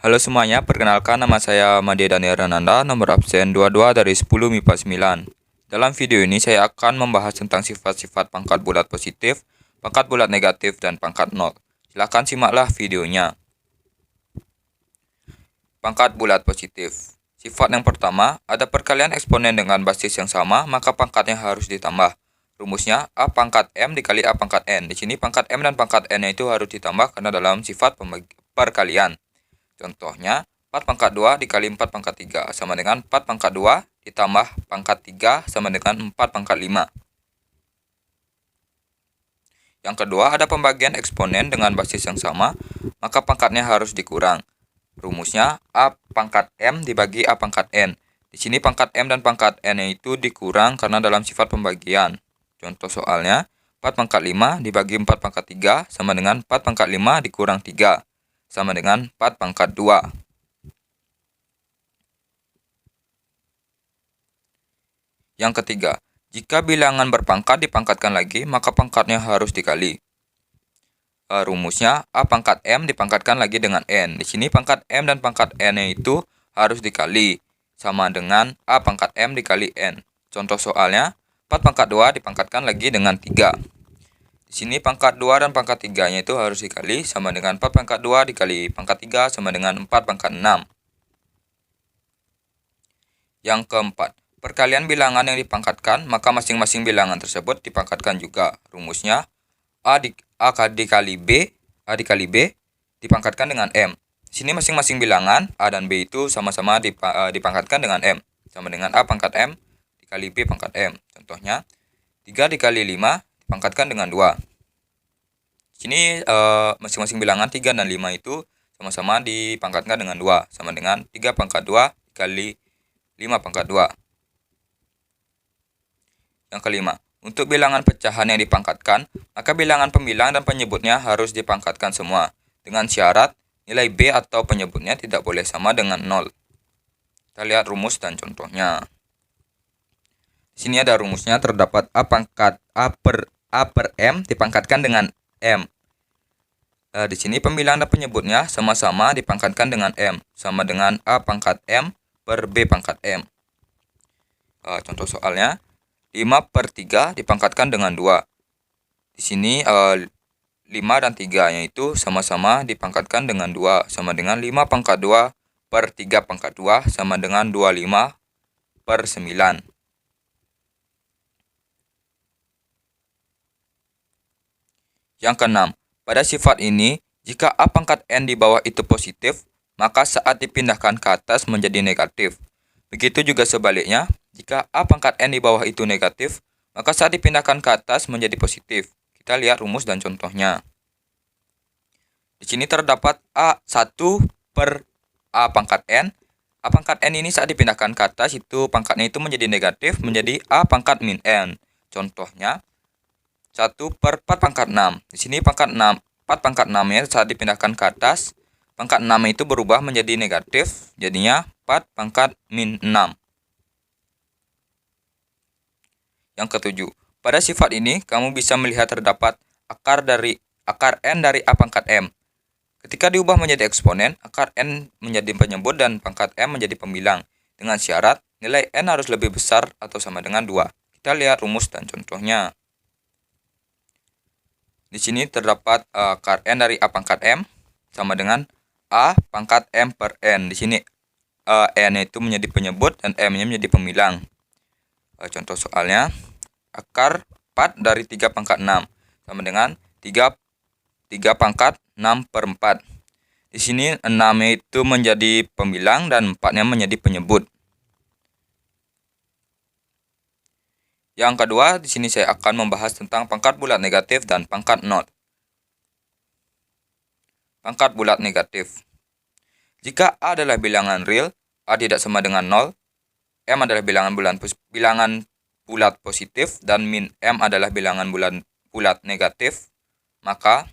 Halo semuanya, perkenalkan nama saya Madya Daniel Renanda, nomor absen 22 dari 10 MIPA 9. Dalam video ini saya akan membahas tentang sifat-sifat pangkat bulat positif, pangkat bulat negatif, dan pangkat nol. Silahkan simaklah videonya. Pangkat bulat positif. Sifat yang pertama, ada perkalian eksponen dengan basis yang sama, maka pangkatnya harus ditambah. Rumusnya, A pangkat M dikali A pangkat N. Di sini pangkat M dan pangkat N itu harus ditambah karena dalam sifat perkalian. Contohnya, 4 pangkat 2 dikali 4 pangkat 3 sama dengan 4 pangkat 2 ditambah pangkat 3 sama dengan 4 pangkat 5. Yang kedua, ada pembagian eksponen dengan basis yang sama, maka pangkatnya harus dikurang. Rumusnya, A pangkat M dibagi A pangkat N. Di sini pangkat M dan pangkat N itu dikurang karena dalam sifat pembagian. Contoh soalnya, 4 pangkat 5 dibagi 4 pangkat 3 sama dengan 4 pangkat 5 dikurang 3. Sama dengan 4 pangkat 2. Yang ketiga, jika bilangan berpangkat dipangkatkan lagi, maka pangkatnya harus dikali. Rumusnya, A pangkat M dipangkatkan lagi dengan N. Di sini pangkat M dan pangkat N itu harus dikali. Sama dengan A pangkat M dikali N. Contoh soalnya, 4 pangkat 2 dipangkatkan lagi dengan 3. Di sini pangkat 2 dan pangkat 3-nya itu harus dikali sama dengan 4 pangkat 2 dikali pangkat 3 sama dengan 4 pangkat 6. Yang keempat, perkalian bilangan yang dipangkatkan, maka masing-masing bilangan tersebut dipangkatkan juga. Rumusnya, A dikali B dipangkatkan dengan M. Di sini masing-masing bilangan A dan B itu sama-sama dipangkatkan dengan M. Sama dengan A pangkat M dikali B pangkat M. Contohnya, 3 dikali 5 dipangkatkan dengan 2. Di sini masing-masing bilangan 3 dan 5 itu sama-sama dipangkatkan dengan 2. Sama dengan 3 pangkat 2 dikali 5 pangkat 2. Yang kelima, untuk bilangan pecahan yang dipangkatkan, maka bilangan pembilang dan penyebutnya harus dipangkatkan semua. Dengan syarat, nilai B atau penyebutnya tidak boleh sama dengan 0. Kita lihat rumus dan contohnya. Di sini ada rumusnya, terdapat A per M dipangkatkan dengan M. Di sini pembilang dan penyebutnya sama-sama dipangkatkan dengan M. Sama dengan A pangkat M per B pangkat M. Contoh soalnya, 5 per 3 dipangkatkan dengan 2. Di sini 5 dan 3-nya itu sama-sama dipangkatkan dengan 2. Sama dengan 5 pangkat 2 per 3 pangkat 2 sama dengan 25 per 9. Yang keenam, pada sifat ini, jika A pangkat N di bawah itu positif, maka saat dipindahkan ke atas menjadi negatif. Begitu juga sebaliknya, jika A pangkat N di bawah itu negatif, maka saat dipindahkan ke atas menjadi positif. Kita lihat rumus dan contohnya. Di sini terdapat A1 per A pangkat N. A pangkat N ini saat dipindahkan ke atas itu pangkatnya itu menjadi negatif, menjadi A pangkat min N. Contohnya, 1 per 4 pangkat 6. Di sini pangkat 6, 4 pangkat 6-nya saat dipindahkan ke atas, pangkat 6 itu berubah menjadi negatif, jadinya 4 pangkat min 6. Yang ketujuh, pada sifat ini kamu bisa melihat terdapat akar N dari A pangkat M. Ketika diubah menjadi eksponen, akar N menjadi penyebut dan pangkat M menjadi pembilang. Dengan syarat, nilai N harus lebih besar atau sama dengan 2. Kita lihat rumus dan contohnya. Di sini terdapat akar N dari A pangkat M sama dengan A pangkat M per N. Di sini N itu menjadi penyebut dan M-nya menjadi pembilang. Contoh soalnya, akar 4 dari 3 pangkat 6 sama dengan 3 pangkat 6 per 4. Di sini 6-nya itu menjadi pembilang dan 4-nya menjadi penyebut. Yang kedua, di sini saya akan membahas tentang pangkat bulat negatif dan pangkat nol. Pangkat bulat negatif. Jika A adalah bilangan real, A tidak sama dengan 0, M adalah bilangan bulat positif, dan min M adalah bilangan bulat negatif, maka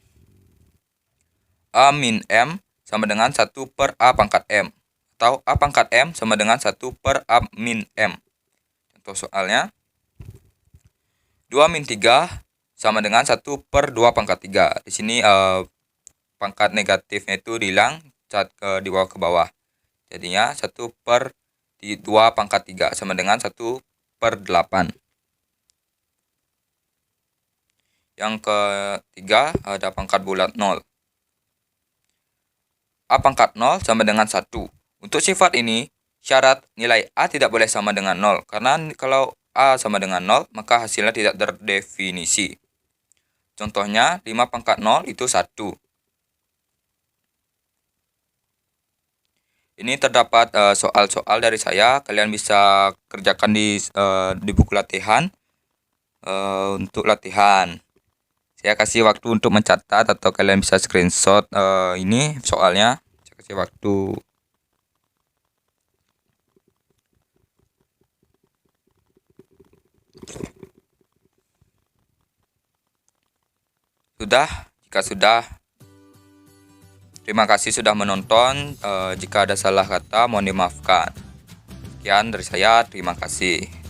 A min M sama dengan 1 per A pangkat M, atau A pangkat M sama dengan 1 per A min M. Contoh soalnya, 2 min 3 sama dengan 1 per 2 pangkat 3. Di sini pangkat negatifnya itu hilang, di bawah ke bawah. Jadinya 1/2 pangkat 3 sama dengan 1/8. Yang ketiga ada pangkat bulat 0. A pangkat 0 sama dengan 1. Untuk sifat ini, syarat nilai A tidak boleh sama dengan 0. Karena kalau A sama dengan 0, maka hasilnya tidak terdefinisi. Contohnya, 5 pangkat 0 itu 1. Ini terdapat soal-soal dari saya. Kalian bisa kerjakan di buku latihan untuk latihan. Saya kasih waktu untuk mencatat atau kalian bisa screenshot ini soalnya. Saya kasih waktu. Sudah? Jika sudah, terima kasih sudah menonton. Jika ada salah kata, mohon dimaafkan. Sekian dari saya, terima kasih.